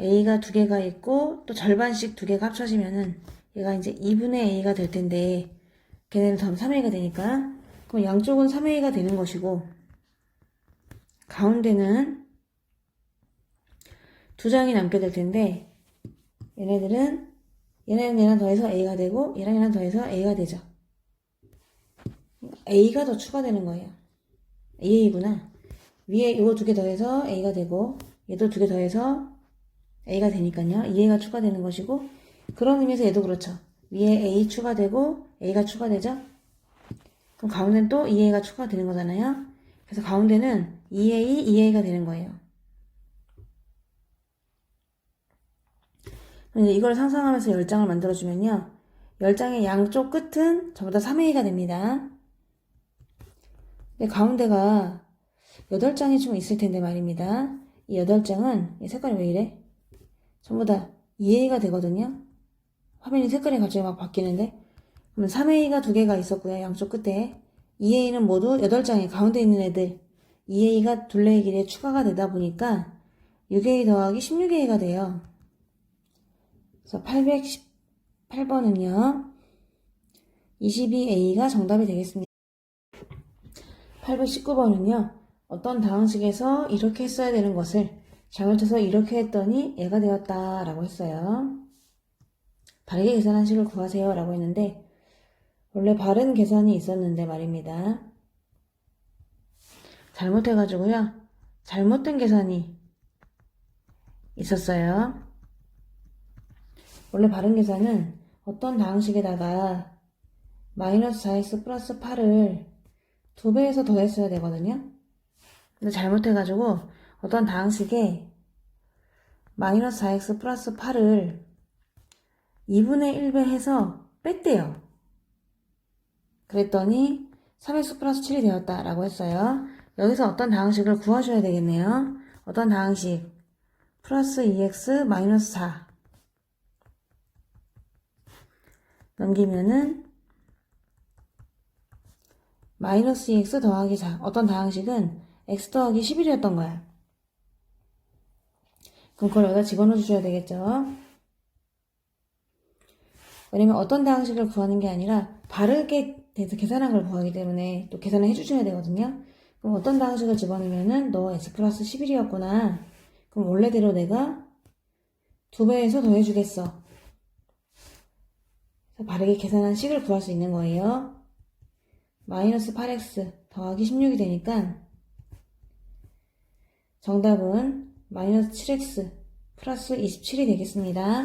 A가 2개가 있고 또 절반씩 2개가 합쳐지면은 얘가 이제 2분의 A가 될 텐데 걔네를 더하면 3A가 되니까 그럼 양쪽은 3A가 되는 것이고 가운데는 2장이 남게 될 텐데 얘네들은 얘랑 더해서 A가 되고 얘랑 더해서 A가 되죠. A가 더 추가되는 거예요. AA구나. 위에 이거 2개 더해서 A가 되고 얘도 2개 더해서 A가 되니까요. 2A가 추가되는 것이고 그런 의미에서 얘도 그렇죠. 위에 A 추가되고 A가 추가되죠. 그럼 가운데는 또 2A가 추가되는 거잖아요. 그래서 가운데는 2A, 2A가 되는 거예요. 이걸 상상하면서 10장을 만들어주면요. 10장의 양쪽 끝은 전부 다 3A가 됩니다. 근데 가운데가 8장이 좀 있을 텐데 말입니다. 이 8장은 이 색깔이 왜 이래? 전부 다 2A가 되거든요. 화면이 색깔이 갑자기 막 바뀌는데 그러면 3A가 2개가 있었고요. 양쪽 끝에 2A는 모두 8장이 가운데 있는 애들 2A가 둘레의 길이에 추가가 되다 보니까 6A 더하기 16A가 돼요. 그래서 818번은요. 22A가 정답이 되겠습니다. 819번은요. 어떤 다항식에서 이렇게 했어야 되는 것을 잘못해서 이렇게 했더니 얘가 되었다 라고 했어요. 다르게 계산한 식을 구하세요 라고 했는데 원래 바른 계산이 있었는데 말입니다. 잘못해가지고요. 잘못된 계산이 있었어요. 원래 바른 계산은 어떤 다항식에다가 마이너스 4x 플러스 8을 2배에서 더했어야 되거든요. 근데 잘못해가지고 어떤 다항식에 마이너스 4x 플러스 8을 2분의 1배 해서 뺐대요. 그랬더니 3x 플러스 7이 되었다 라고 했어요. 여기서 어떤 다항식을 구하셔야 되겠네요. 어떤 다항식 플러스 2x 마이너스 4 넘기면은 마이너스 2x 더하기 4 어떤 다항식은 x 더하기 11이었던 거야. 그럼 그걸 여기다 집어넣어 주셔야 되겠죠. 왜냐면 어떤 다항식을 구하는 게 아니라 바르게 돼서 계산한 걸 구하기 때문에 또 계산을 해주셔야 되거든요. 그럼 어떤 다항식을 집어넣으면은 너 x 플러스 11이었구나. 그럼 원래대로 내가 2배에서 더해주겠어. 바르게 계산한 식을 구할 수 있는 거예요. 마이너스 8x 더하기 16이 되니까 정답은 마이너스 7x 플러스 27이 되겠습니다.